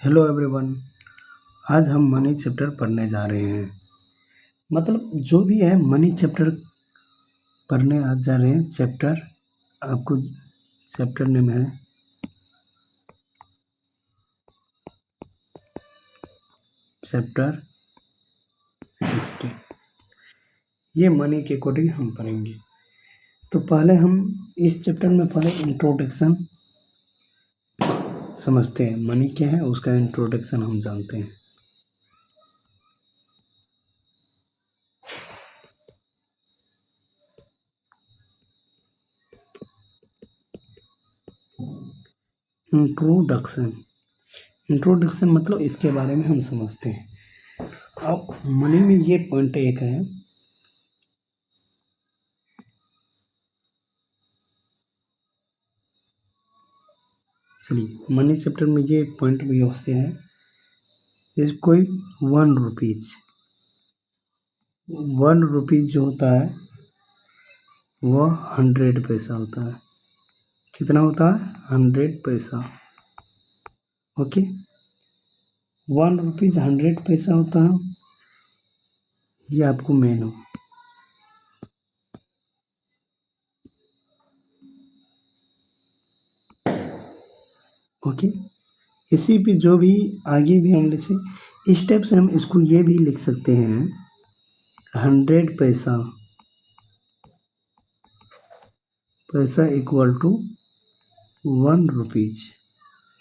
Hello everyone. आज हम money chapter पढ़ने जा रहे हैं। मतलब जो भी है मनी चैप्टर पढ़ने आज जा रहे हैं। चैप्टर आपको चैप्टर नेम है चैप्टर 60। ये मनी के अकॉर्डिंग हम पढ़ेंगे। तो पहले हम इस चैप्टर में पहले इंट्रोडक्शन समझते हैं। मनी क्या है उसका इंट्रोडक्शन हम जानते हैं। इंट्रोडक्शन मतलब इसके बारे में हम समझते हैं। अब मनी में ये पॉइंट एक है, चलिए मनी चैप्टर में ये पॉइंट भी होते हैं। जैसे कोई 1 रुपीज जो होता है वह 100 पैसा होता है। कितना होता है? 100 पैसा। ओके, 1 रुपीज 100 पैसा होता है। ये आपको मेन हो। ओके, इसी पे जो भी आगे भी हम जैसे इस टाइप से हम इसको ये भी लिख सकते हैं। 100 पैसा इक्वल टू 1 रुपीज।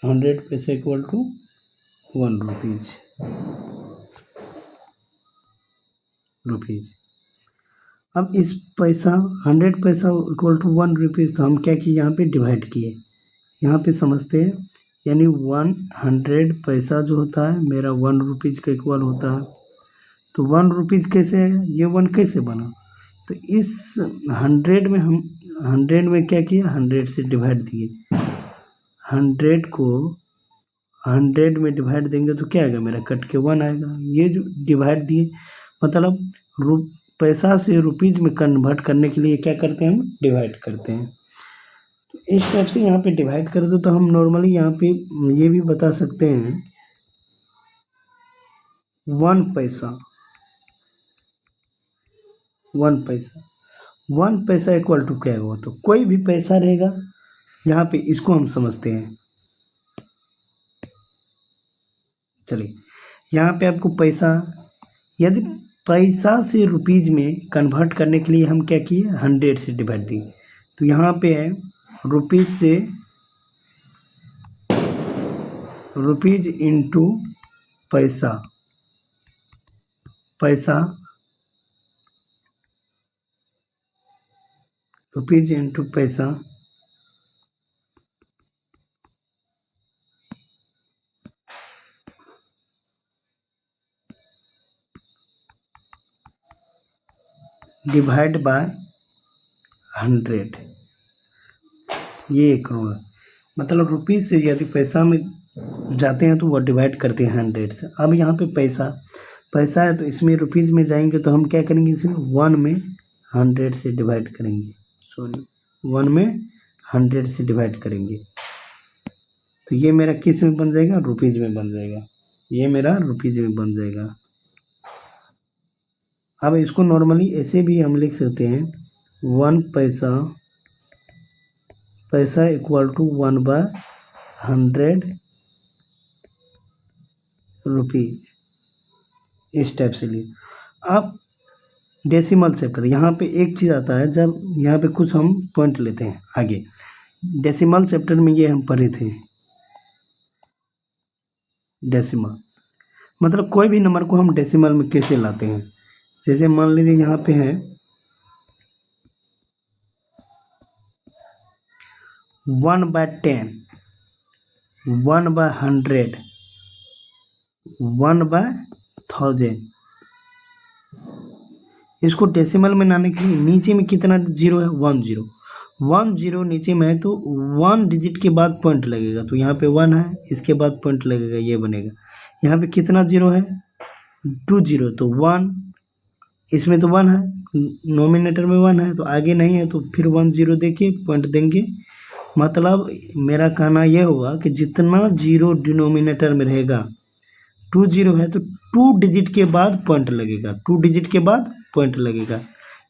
100 पैसा इक्वल टू 1 रुपीज। अब इस पैसा 100 पैसा इक्वल टू 1 रुपीज़, तो हम क्या किए यहाँ पे डिवाइड किए। यहाँ पे समझते हैं, यानी 100 पैसा जो होता है मेरा 1 रुपीज़ का इक्वल होता है। तो 1 रुपीज़ कैसे है, ये 1 कैसे बना? तो इस 100 में हम 100 में क्या किया, 100 से डिवाइड दिए। 100 को 100 में डिवाइड देंगे तो क्या आएगा, मेरा कट के 1 आएगा। ये जो डिवाइड दिए मतलब पैसा से रुपीज़ में कन्वर्ट करने के लिए क्या करते हैं, हम डिवाइड करते हैं। तो इस टाइप से यहाँ पे डिवाइड कर दो तो हम नॉर्मली यहाँ पे ये भी बता सकते हैं 1 पैसा 1 पैसा इक्वल टू क्या होगा। तो कोई भी पैसा रहेगा यहाँ पे, इसको हम समझते हैं। चलिए यहाँ पे आपको पैसा, यदि पैसा से रुपीज़ में कन्वर्ट करने के लिए हम क्या किए, 100 से डिवाइड दिए। तो यहाँ पे है रुपीज़ से रुपीज़ इंटू पैसा रुपीज़ इंटू पैसा डिवाइड बाय 100। ये एक रूल है। मतलब रुपीज़ से यदि पैसा में जाते हैं तो वो डिवाइड करते हैं 100 से। अब यहाँ पे पैसा है तो इसमें रुपीज़ में जाएंगे तो हम क्या करेंगे, इसमें 1 में 100 से डिवाइड करेंगे। 1 में 100 से डिवाइड करेंगे तो ये मेरा किस में बन जाएगा, रुपीज़ में बन जाएगा। ये मेरा रुपीज़ में बन जाएगा। अब इसको नॉर्मली ऐसे भी हम लिख सकते हैं 1 पैसा इक्वल टू 1/100 रुपीज़। इस टाइप से लिए। अब डेसिमल चैप्टर, यहाँ पे एक चीज़ आता है, जब यहाँ पे कुछ हम पॉइंट लेते हैं आगे। डेसिमल चैप्टर में ये हम पढ़े थे। डेसिमल मतलब कोई भी नंबर को हम डेसिमल में कैसे लाते हैं। जैसे मान लीजिए यहाँ पे है 1/10, 1/100, 1/1000। इसको डेसिमल में लाने के लिए नीचे में कितना जीरो है, 1 जीरो नीचे में है तो 1 डिजिट के बाद पॉइंट लगेगा। तो यहाँ पे 1 है, इसके बाद पॉइंट लगेगा, ये बनेगा। यहाँ पे कितना जीरो है, 2 जीरो, तो 1, इसमें तो 1 है, नोमिनेटर में 1 है तो आगे नहीं है, तो फिर 1 जीरो देके पॉइंट देंगे मतलब मेरा कहना यह हुआ कि जितना जीरो डिनोमिनेटर में रहेगा, 2 जीरो है तो 2 डिजिट के बाद पॉइंट लगेगा, 2 डिजिट के बाद पॉइंट लगेगा।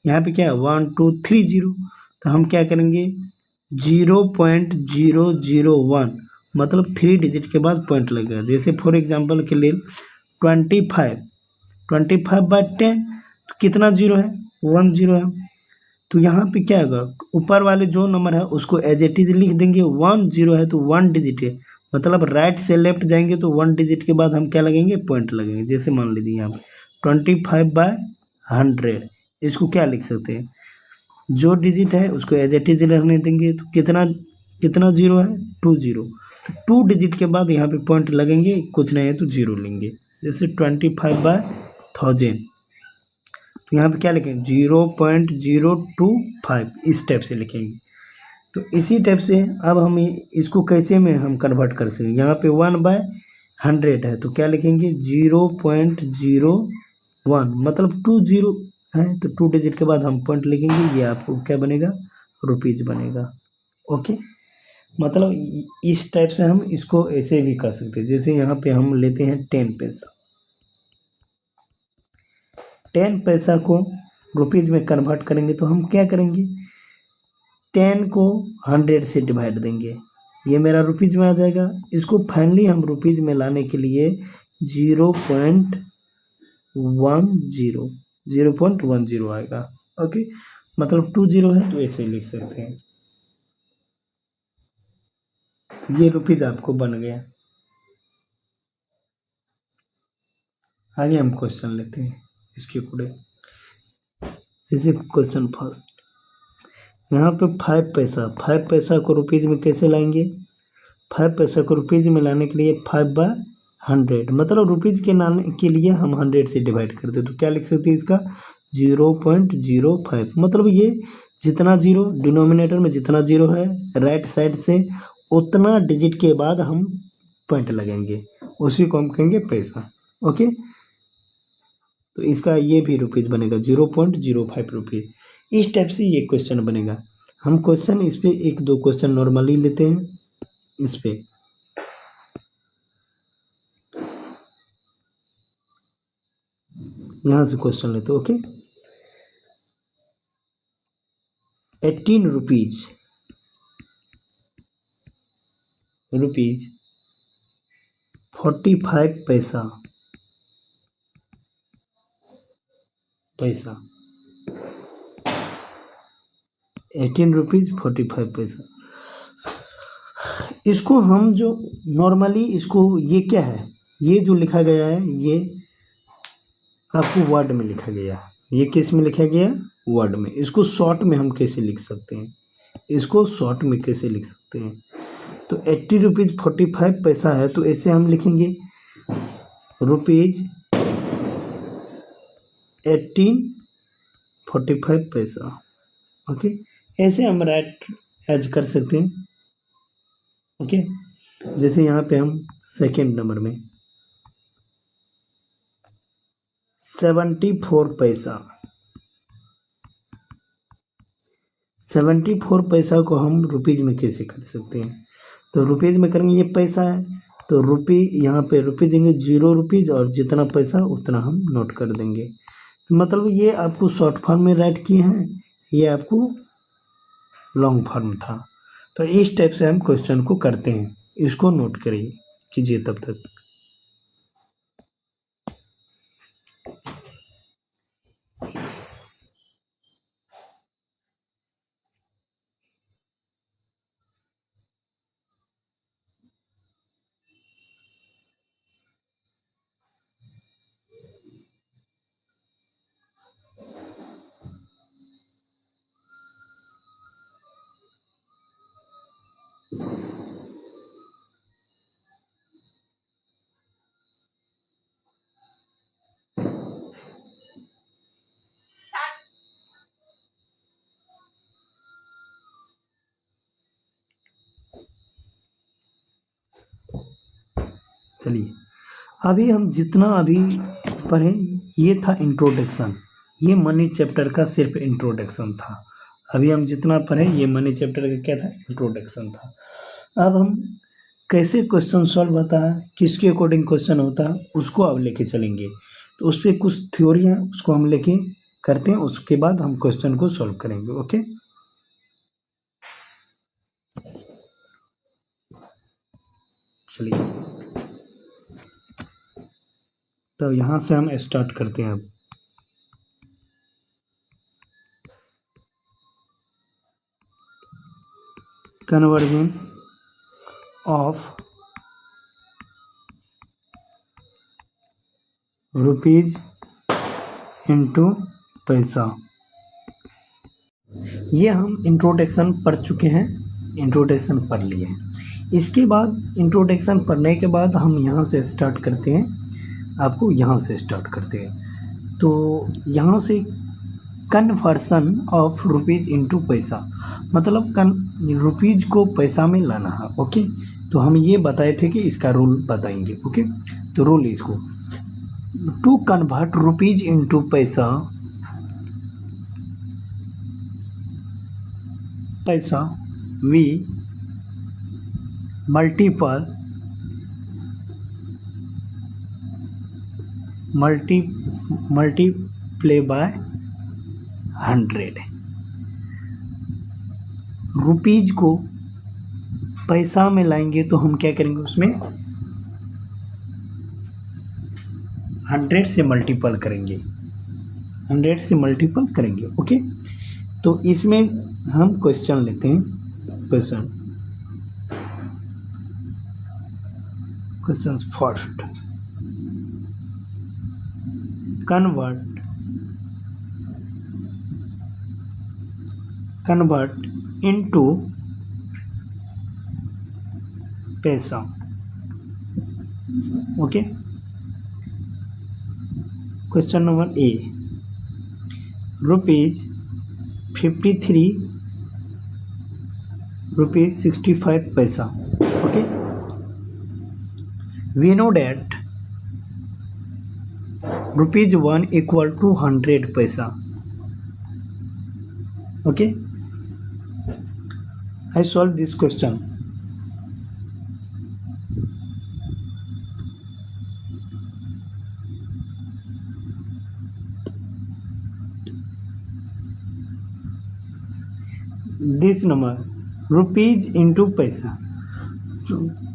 यहाँ पे क्या है 1 2 3 जीरो, तो हम क्या करेंगे 0.001 मतलब 3 डिजिट के बाद पॉइंट लगेगा। जैसे फॉर एग्जांपल के लिए 25/10 तो कितना जीरो है 1 जीरो है। तो यहाँ पे क्या होगा ऊपर वाले जो नंबर है उसको एज इट इज लिख देंगे, 1 जीरो है तो 1 डिजिट है, मतलब राइट से लेफ्ट जाएंगे तो 1 डिजिट के बाद हम क्या लगेंगे पॉइंट लगेंगे। जैसे मान लीजिए यहाँ पे 25/100 इसको क्या लिख सकते हैं, जो डिजिट है उसको एज इट इज रहने देंगे। तो कितना कितना जीरो है 2 जीरो, तो 2 डिजिट के बाद यहाँ पे पॉइंट लगेंगे, कुछ नहीं है तो जीरो लेंगे। जैसे 25/1000 तो यहाँ पे क्या लिखेंगे 0.025 इस टाइप से लिखेंगे। तो इसी टाइप से अब हम इसको कैसे में हम कन्वर्ट कर सकेंगे, यहाँ पे 1/100 है तो क्या लिखेंगे 0.01 मतलब 2 जीरो है तो 2 डिजिट के बाद हम पॉइंट लिखेंगे, ये आपको क्या बनेगा रुपीज बनेगा। ओके, मतलब इस टाइप से हम इसको ऐसे भी कर सकते हैं। जैसे यहाँ पे हम लेते हैं 10 पैसा, 10 पैसा को रुपीज में कन्वर्ट करेंगे तो हम क्या करेंगे 10 को 100 से डिवाइड देंगे, ये मेरा रुपीज में आ जाएगा। इसको फाइनली हम रुपीज में लाने के लिए 0.10 आएगा। ओके, मतलब 2 जीरो है तो ऐसे लिख सकते हैं। तो ये रुपीज आपको बन गया। आगे हम क्वेश्चन लेते हैं इसके अकॉर्डिंग। जैसे क्वेश्चन फर्स्ट, यहाँ पे 5 पैसा को रुपीज में कैसे लाएंगे, 5 पैसा को रुपीज में लाने के लिए 5/100 मतलब रुपीज के लाने के लिए हम 100 से डिवाइड करते, तो क्या लिख सकते हैं इसका 0.05 मतलब ये जितना जीरो डिनोमिनेटर में जितना जीरो है राइट साइड से उतना डिजिट के बाद हम पॉइंट लगेंगे, उसी को हम कहेंगे पैसा। ओके, तो इसका ये भी रुपीज बनेगा 0.05 रुपीज। इस टाइप से ये क्वेश्चन बनेगा। हम क्वेश्चन इस पे एक दो क्वेश्चन नॉर्मली लेते हैं इस पे। यहाँ से क्वेश्चन लेते ओके, 18 रुपीज 45 पैसा 18 रुपीज 45 पैसा। इसको हम जो नॉर्मली इसको ये क्या है, ये जो लिखा गया है ये आपको वर्ड में लिखा गया है, ये किस में लिखा गया वर्ड में। इसको शॉर्ट में हम कैसे लिख सकते हैं, इसको शॉर्ट में कैसे लिख सकते हैं, तो 80 रुपीज 45 पैसा है तो ऐसे हम लिखेंगे रुपीज 18.45 पैसा। ओके, ऐसे हम राइट एज कर सकते हैं। ओके, जैसे यहाँ पे हम सेकेंड नंबर में 74 पैसा, 74 पैसा को हम रुपीज में कैसे कर सकते हैं, तो रुपीज में करेंगे ये पैसा है तो रुपी यहाँ पे रुपीज देंगे 0 रुपीज और जितना पैसा उतना हम नोट कर देंगे। तो मतलब ये आपको शॉर्ट फॉर्म में राइट किए हैं, ये आपको लॉन्ग फॉर्म था। तो इस टाइप से हम क्वेश्चन को करते हैं, इसको नोट करिए कीजिए तब तक। चलिए अभी हम जितना अभी पढ़े ये था इंट्रोडक्शन, ये मनी चैप्टर का सिर्फ इंट्रोडक्शन था। अभी हम जितना पढ़े ये मनी चैप्टर का क्या था, इंट्रोडक्शन था। अब हम कैसे क्वेश्चन सॉल्व होता है, किसके अकॉर्डिंग क्वेश्चन होता है, उसको अब लेके चलेंगे। तो उस पर कुछ थ्योरी है, उसको हम लेके करते हैं, उसके बाद हम क्वेश्चन को सॉल्व करेंगे। ओके, चलिए तो यहाँ से हम स्टार्ट करते हैं। अब कन्वर्जन ऑफ रुपीज इनटू पैसा, ये हम इंट्रोडक्शन पढ़ चुके हैं, इंट्रोडक्शन पढ़ लिए हैं। इसके बाद इंट्रोडक्शन पढ़ने के बाद हम यहाँ से स्टार्ट करते हैं, आपको यहाँ से स्टार्ट करते हैं। तो यहाँ से कन्वर्सन ऑफ रुपीज़ इनटू पैसा, मतलब रुपीज़ को पैसा में लाना है। ओके, तो हम ये बताए थे कि इसका रूल बताएंगे। ओके, तो रूल इसको, टू कन्वर्ट रुपीज़ इनटू पैसा, पैसा वी मल्टीप्लाई बाय 100। रुपीज को पैसा में लाएंगे तो हम क्या करेंगे, उसमें 100 से मल्टीपल करेंगे, 100 से मल्टीपल करेंगे। ओके, तो इसमें हम क्वेश्चन लेते हैं। क्वेश्चन फर्स्ट, कन्वर्ट इनटू पैसा। Okay, question number A, ₹53 ₹65। Okay, we know that ₹1 equal to 100 paisa. Okay, I solve this question. This number rupees into paisa,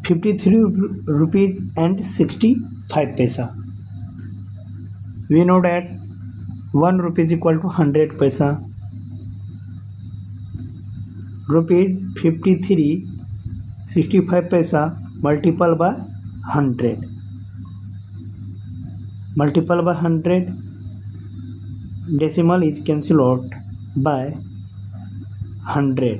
53 rupees and 65 paisa. We know that 1 rupees equal to 100 paisa. Rupees 53 65 paisa multiple by 100, multiple by 100, decimal is cancelled out by 100,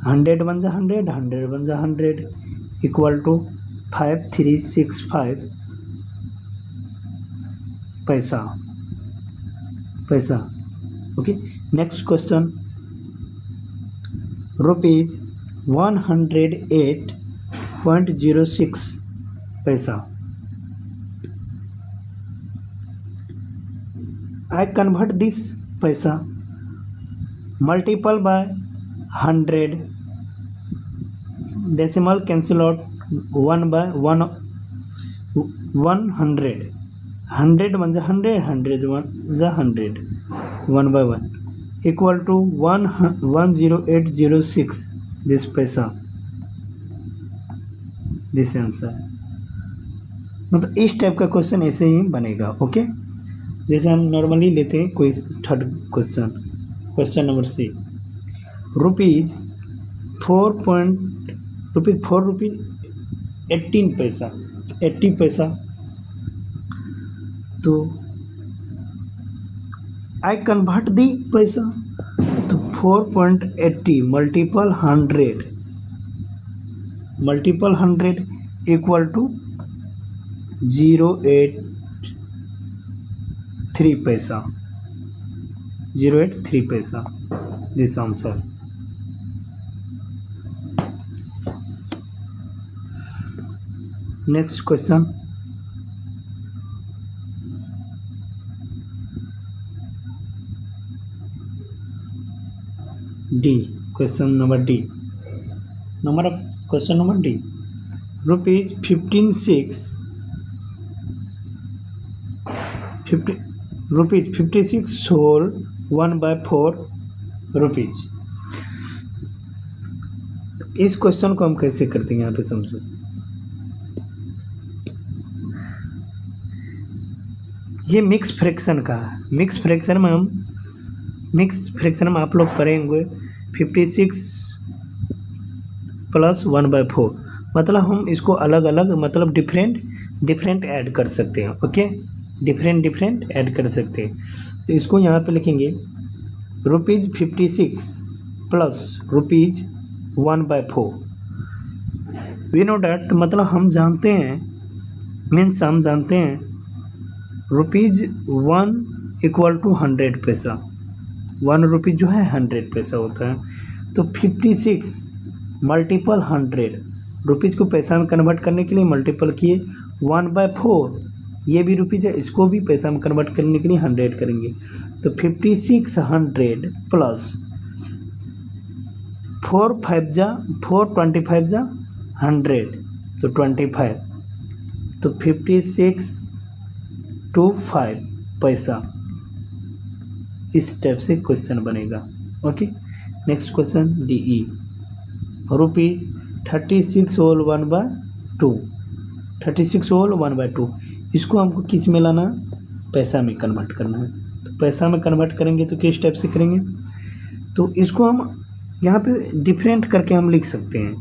100 बन जा 100, 100 बन जा 100, equal to 5365 पैसा। Okay, next question, ₹108.06 पैसा। I convert this पैसा multiple by 100, decimal cancel out 1 by 1, 100, 100 बन जा 100, 100 बन जा 100, 1 by 1 equal to 10806 this पैसा, दिस आंसर। मतलब इस टाइप का क्वेश्चन ऐसे ही बनेगा। ओके, जैसे हम नॉर्मली लेते हैं कोई third question, question number C, ₹4 18 पैसा, 80 पैसा। तो आई कन्वर्ट दी पैसा, तो 4.80 मल्टीपल 100 इक्वल टू 083 पैसा, 083 पैसा, this answer. Next question, D, question number D, number of question number D, rupees 56 whole 1/4 rupees. इस क्वेश्चन को हम कैसे करते हैं यहाँ पे समझो। ये मिक्स फ्रैक्शन का है। मिक्स फ्रैक्शन में आप लोग पढ़ेंगे 56 + 1/4, मतलब हम इसको अलग अलग मतलब डिफरेंट ऐड कर सकते हैं। ओके, डिफरेंट ऐड कर सकते हैं। तो इसको यहाँ पे लिखेंगे rupees 56 + rupees 1/4। We know that, मतलब हम जानते हैं रुपीज 1 = 100 पैसा। 1 रुपीज़ जो है 100 पैसा होता है। तो 56 × 100 रुपीज़ को पैसा में कन्वर्ट करने के लिए मल्टीपल किए 1/4, ये भी रुपीज़ है, इसको भी पैसा में कन्वर्ट करने के लिए 100 करेंगे। तो 5600 + 4 25 जा 100, तो 25, तो 5625 पैसा। इस टाइप से क्वेश्चन बनेगा। Okay, next question D E, rupees 36 whole 1/2, 36 whole 1/2, इसको हमको किस में लाना, पैसा में कन्वर्ट करना है। तो पैसा में कन्वर्ट करेंगे तो किस टाइप से करेंगे, तो इसको हम यहाँ पे डिफरेंट करके हम लिख सकते हैं।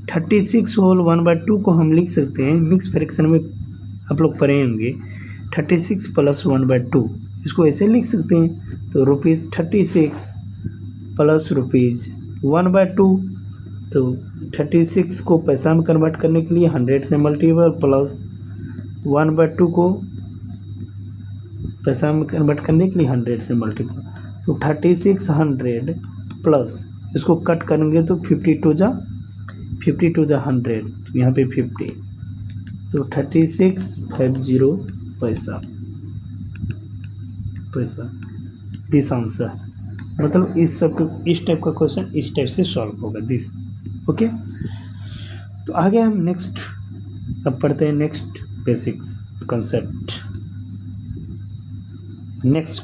36 होल 1/2 को हम लिख सकते हैं, मिक्स फ्रैक्शन में आप लोग पढ़े होंगे 36 + 1/2, इसको ऐसे लिख सकते हैं। तो रुपीज़ 36 + रुपीज़ 1/2, तो 36 को पैसा में कन्वर्ट करने के लिए 100 से मल्टीपल प्लस 1/2 को पैसा में कन्वर्ट करने के लिए 100 से मल्टीपल, तो 3600 प्लस इसको कट करेंगे तो 52 जा 100, तो यहाँ पे 50, तो 3650 पैसा दिस आंसर। मतलब इस टाइप का क्वेश्चन इस टाइप से सॉल्व होगा दिस। ओके, तो आगे हम नेक्स्ट अब पढ़ते हैं next basics concept. Next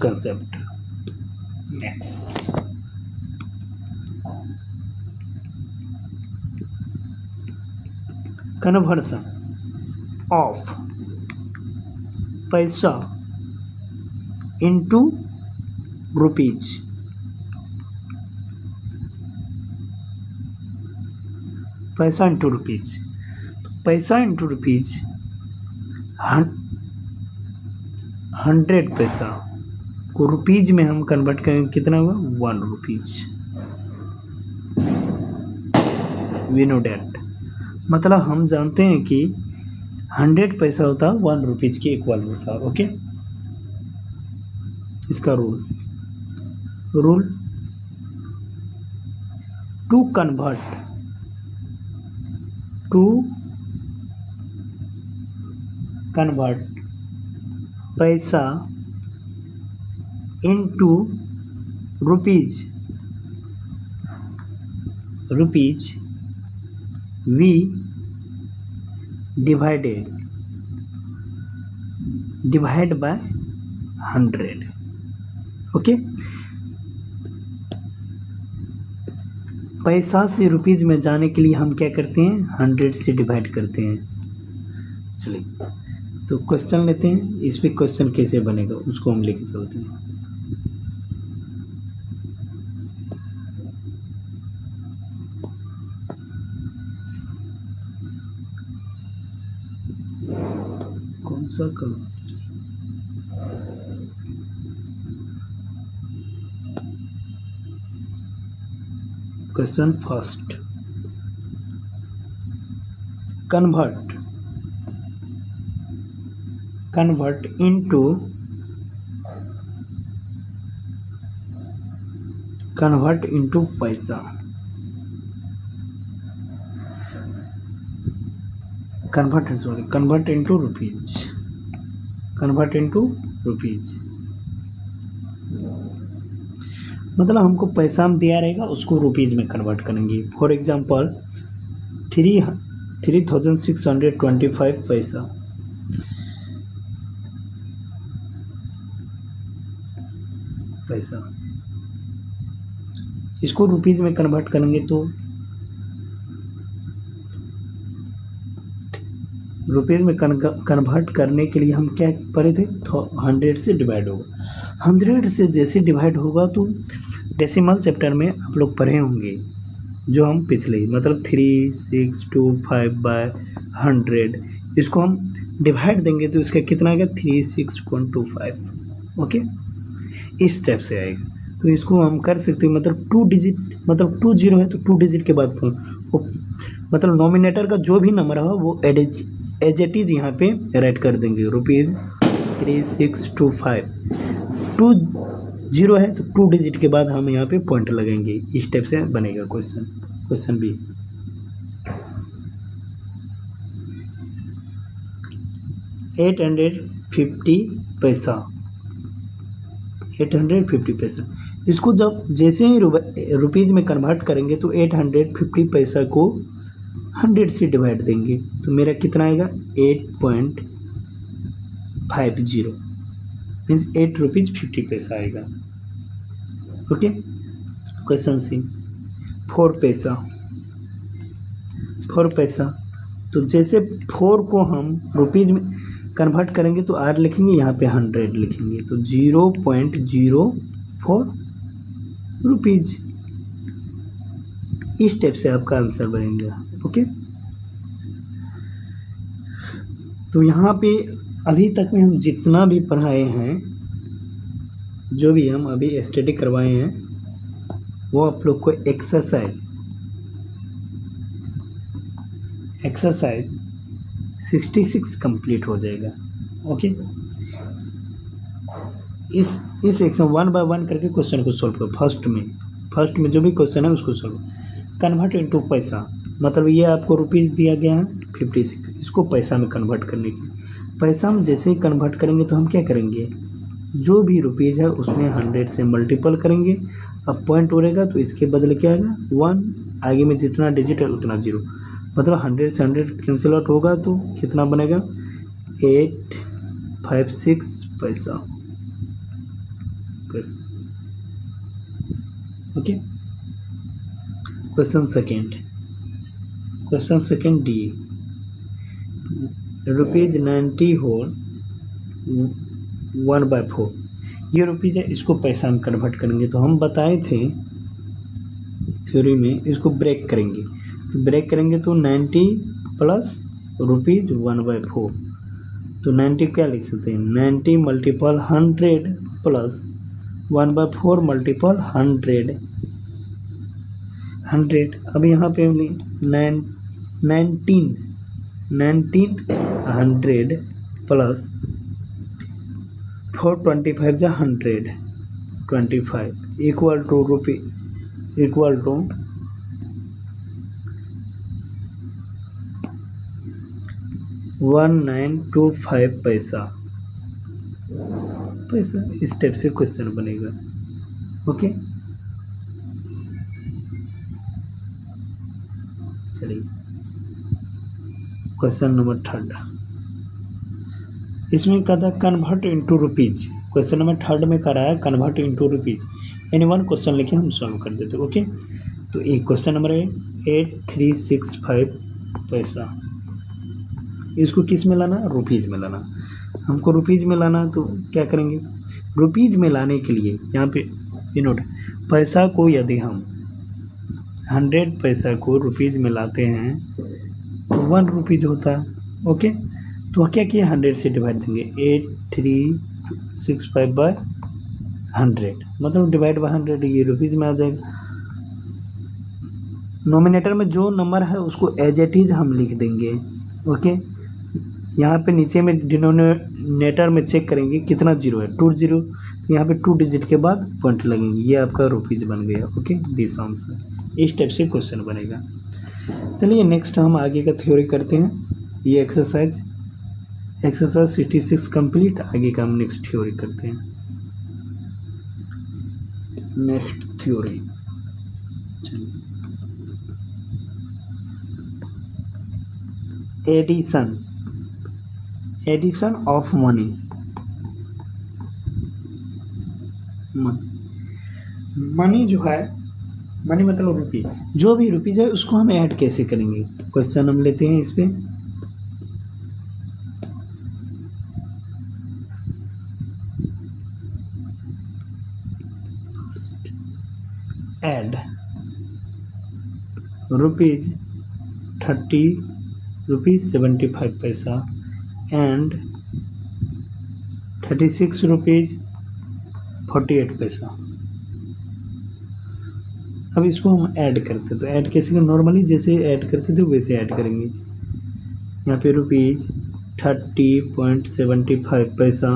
conversion of पैसा इंटू रुपीज। पैसा इंटू रुपीज 100 पैसा को रुपीज में हम कन्वर्ट करेंगे, कितना हुआ 1 रुपीज। वी नो डैट, मतलब हम जानते हैं कि 100 पैसा होता 1 रुपीज के इक्वल होता। ओके, इसका रूल टू कन्वर्ट पैसा into rupees we divide by 100। Okay, पैसा से रुपीज़ में जाने के लिए हम क्या करते हैं, 100 से डिवाइड करते हैं। चलिए, तो क्वेश्चन लेते हैं, इस पे क्वेश्चन कैसे बनेगा उसको हम लेके चलते हैं। कौन सा colour, question first, convert into पैसा, कन्वर्ट इनटू रुपीज। मतलब हमको पैसा हम दिया रहेगा उसको रुपीज़ में कन्वर्ट करेंगे। फॉर एग्जांपल 3625 पैसा, इसको रुपीज़ में कन्वर्ट करेंगे तो रुपीज़ में कन्वर्ट करने के लिए हम क्या पढ़े थे, 100 से डिवाइड होगा। 100 से जैसे डिवाइड होगा तो डेसिमल चैप्टर में आप लोग पढ़े होंगे, जो हम पिछले मतलब 3625/100, इसको हम डिवाइड देंगे तो इसका कितना आएगा 36.25। ओके, इस टाइप से आएगा। तो इसको हम कर सकते हैं, मतलब 2 डिजिट, मतलब 2 जीरो है तो 2 डिजिट के बाद मतलब नॉमिनेटर का जो भी नंबर है वो एज इट इज़ यहाँ पे राइट कर देंगे, ₹3625। 2 जीरो है तो 2 डिजिट के बाद हम यहाँ पे पॉइंट लगेंगे। इस टाइप से बनेगा क्वेश्चन बी। $850। इसको जब जैसे ही रुपीज़ में कन्वर्ट करेंगे तो 850 पैसा को 100 से डिवाइड देंगे तो मेरा कितना आएगा 8.50, मीन्स 8 रुपीज़ 50 पैसा आएगा। ओके, क्वेश्चन सी 4 पैसा। तो जैसे 4 को हम रुपीज़ में कन्वर्ट करेंगे तो आर लिखेंगे, यहाँ पे 100 लिखेंगे तो 0.04 रुपीज़। इस टाइप से आपका आंसर बनेगा। ओके, तो यहाँ पे अभी तक में हम जितना भी पढ़ाए हैं, जो भी हम अभी स्टडी करवाए हैं, वो आप लोग को एक्सरसाइज 66 कंप्लीट हो जाएगा। ओके, इस सेक्शन 1 बाय 1 करके क्वेश्चन को सॉल्व करो। फर्स्ट में जो भी क्वेश्चन है उसको सॉल्व। कन्वर्ट इनटू पैसा, मतलब ये आपको रुपीज़ दिया गया है 56, इसको पैसा में कन्वर्ट करने के लिए पैसा हम जैसे ही कन्वर्ट करेंगे तो हम क्या करेंगे, जो भी रुपीज़ है उसमें 100 से मल्टीपल करेंगे। अब पॉइंट उड़ेगा तो इसके बदले क्या आएगा 1, आगे में जितना डिजिट है उतना 0, मतलब 100 से 100 कैंसिल आउट होगा तो कितना बनेगा 856 पैसा। Okay, question second D, ₹90 whole 1/4, ये रुपीज़ है, इसको पैसा में कन्वर्ट करेंगे तो हम बताए थे थ्योरी में इसको ब्रेक करेंगे, तो 90 प्लस रुपीज़ 1/4, तो 90 क्या लिख सकते हैं 90 मल्टीपल 100 प्लस 1/4 मल्टीपल 100। अब यहाँ पे हम 1900 प्लस 425 जा 125 इक्वल टू 1925 पैसा। इस टाइप से क्वेश्चन बनेगा। ओके, चलिए क्वेश्चन नंबर 3, इसमें कहा था convert into rupees. Question number 3 में कह रहा है कन्वर्ट इनटू रुपीज़, यानी 1 क्वेश्चन लेके हम सॉल्व कर देते। ओके, तो एक क्वेश्चन नंबर है 8365 पैसा, इसको किस में लाना, रुपीज़ में लाना। हमको रुपीज़ में लाना तो क्या करेंगे, रुपीज़ में लाने के लिए यहाँ पे नोट, पैसा को यदि हम 100 पैसा को रुपीज़ में लाते हैं तो 1 रुपीज़ होता है। ओके, तो क्या किया 100 से डिवाइड देंगे 8365/100, मतलब डिवाइड बाय 100, ये रुपीज़ में आ जाएगा। नोमिनेटर में जो नंबर है उसको एज इट इज़ हम लिख देंगे। ओके, यहाँ पे नीचे में डिनोमिनेटर में चेक करेंगे कितना 0 है, 2 0, तो यहाँ पे 2 डिजिट के बाद पॉइंट लगेंगे, ये आपका रुपीज़ बन गया। Okay, this answer. इस टाइप से क्वेश्चन बनेगा। चलिए नेक्स्ट हम आगे का थ्योरी करते हैं। ये एक्सरसाइज 66 कंप्लीट, आगे का हम नेक्स्ट थ्योरी करते हैं। Next theory, addition, addition of money, money जो है, मनी मतलब रुपये, जो भी रुपीज है उसको हम ऐड कैसे करेंगे। क्वेश्चन हम लेते हैं इस पे, ऐड रुपीज 30 रुपीज 75 पैसा एंड 36 रुपीज 48 पैसा। अब इसको हम ऐड करते, तो ऐड कैसे करें, नॉर्मली जैसे ऐड करते थे वैसे ऐड करेंगे। यहाँ पे रुपीज 30.75 पैसा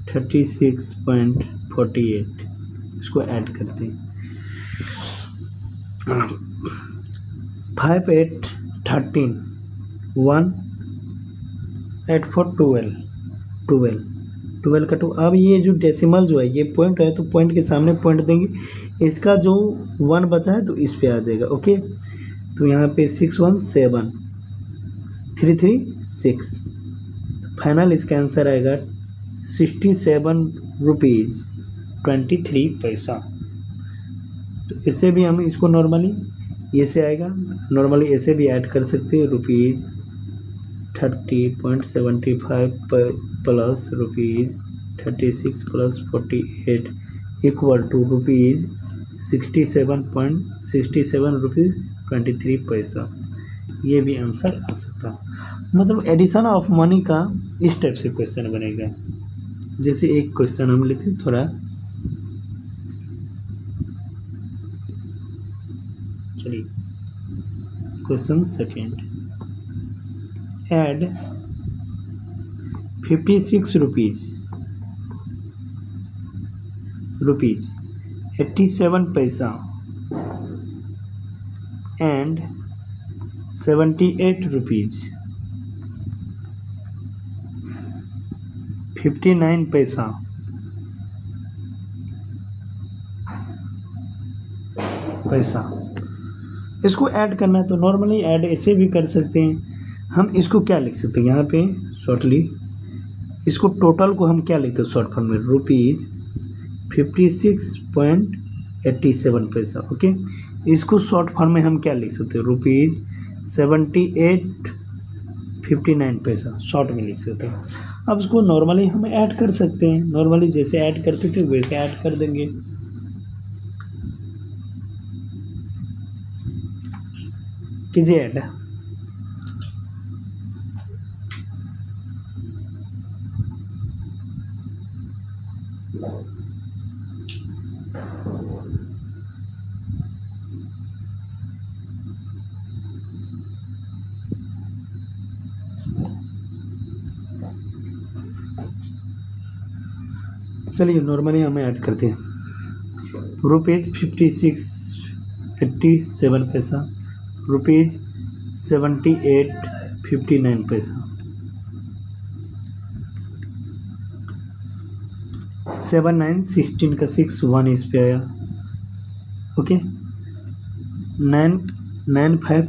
36.48, इसको ऐड करते हैं। 5 8 13 1 8 4 12 का 2। अब ये जो डेसिमल जो है ये पॉइंट है, तो पॉइंट के सामने पॉइंट देंगे, इसका जो 1 बचा है तो इस पे आ जाएगा। ओके, तो यहाँ पे 6 1 7 3 3 6, फाइनल इसका आंसर आएगा 67 रुपीज 23 पैसा। तो इससे भी हम इसको नॉर्मली ऐसे आएगा, नॉर्मली ऐसे भी ऐड कर सकते हैं, rupees 30.75 plus rupees 36 plus 48 equal to rupees 67 rupees 23 पैसा। ये भी आंसर आ सकता है। मतलब एडिशन ऑफ मनी का इस टाइप से क्वेश्चन बनेगा। जैसे एक क्वेश्चन हम लेते हैं थोड़ा, चलिए क्वेश्चन सेकेंड, ऐड 56 रुपीज 87 पैसा एंड 78 रुपीज 59 पैसा इसको ऐड करना है, तो नॉर्मली ऐड ऐसे भी कर सकते हैं। हम इसको क्या लिख सकते हैं, यहाँ पे शॉर्टली इसको टोटल को हम क्या लिखते हैं शॉर्ट फॉर्म में, रुपीज 56.87 पैसा। ओके, इसको शॉर्ट फॉर्म में हम क्या लिख सकते हैं, रुपीज 78.59 पैसा शॉर्ट में लिख सकते हैं। अब इसको नॉर्मली हम ऐड कर सकते हैं, नॉर्मली जैसे ऐड करते थे वैसे ऐड कर देंगे। कीजिए ऐड, चलिए नॉर्मली हमें ऐड करते हैं, रुपीज 56.87 पैसा, रुपीज 78.59 पैसा, 7 9 16 का 6 1 इस पे आया। ओके, 9 9 5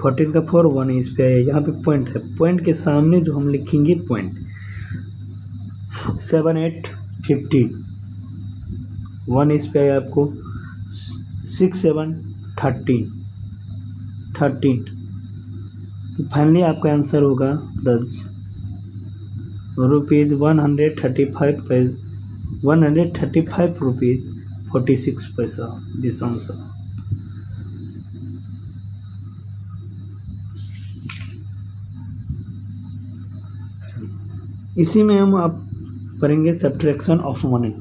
14 का 4 1 इस पे आया। यहाँ पे पॉइंट है, पॉइंट के सामने जो हम लिखेंगे पॉइंट, 7 8 15 1 इस पे आया आपको, 6 7 13, तो फाइनली आपका आंसर होगा 10 रुपीज 135 रुपीज 46 पैसा, दिस आंसर। इसी में हम आप पढ़ेंगे subtraction of money.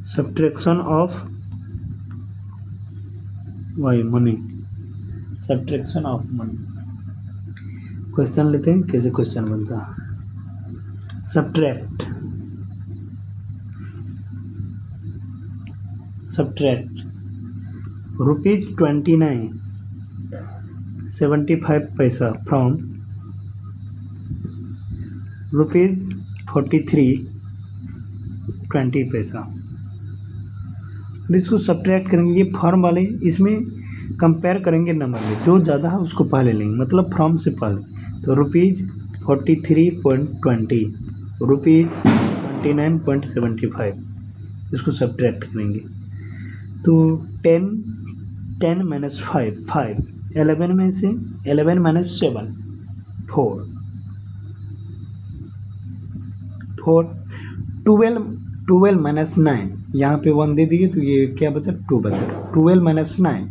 Subtraction of money, subtraction of money. Question लेते हैं, कैसे क्वेश्चन बनता है। सब्ट्रैक्ट रुपीज 29.75 पैसा फ्रॉम ₹43.20। अब इसको सब्ट्रैक्ट करेंगे, ये फॉर्म वाले इसमें कंपेयर करेंगे नंबर में, जो ज़्यादा है उसको पहले लेंगे, मतलब फ्रॉम से पहले। तो ₹43.20, ₹29.75, इसको सब्ट्रैक्ट करेंगे। तो 10 माइनस 5, 11 में से 11 माइनस 7, 4, 12 माइनस 9, यहाँ पे 1 दे दिए तो ये क्या बचा, 2 बचा। 12 माइनस 9,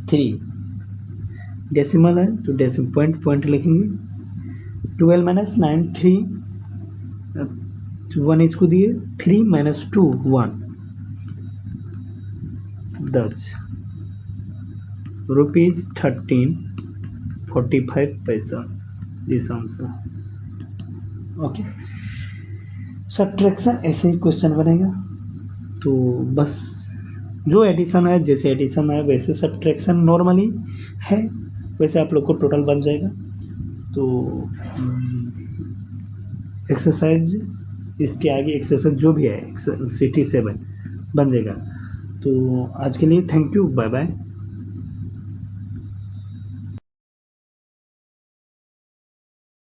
3, डेसिमल है तो डेसिमल पॉइंट लिखेंगे। 12 माइनस 9, 3, 1 इसको दिए, 3 minus 2, 1, 10, ₹13.45, this answer. Okay, subtraction ऐसे ही क्वेश्चन बनेगा। तो बस जो एडिशन है, जैसे एडिशन है वैसे सब्ट्रैक्शन नॉर्मली है, वैसे आप लोग को टोटल बन जाएगा। तो एक्सरसाइज, इसके आगे एक्सरसाइज जो भी है 67 बन जाएगा। तो आज के लिए थैंक यू, बाय बाय।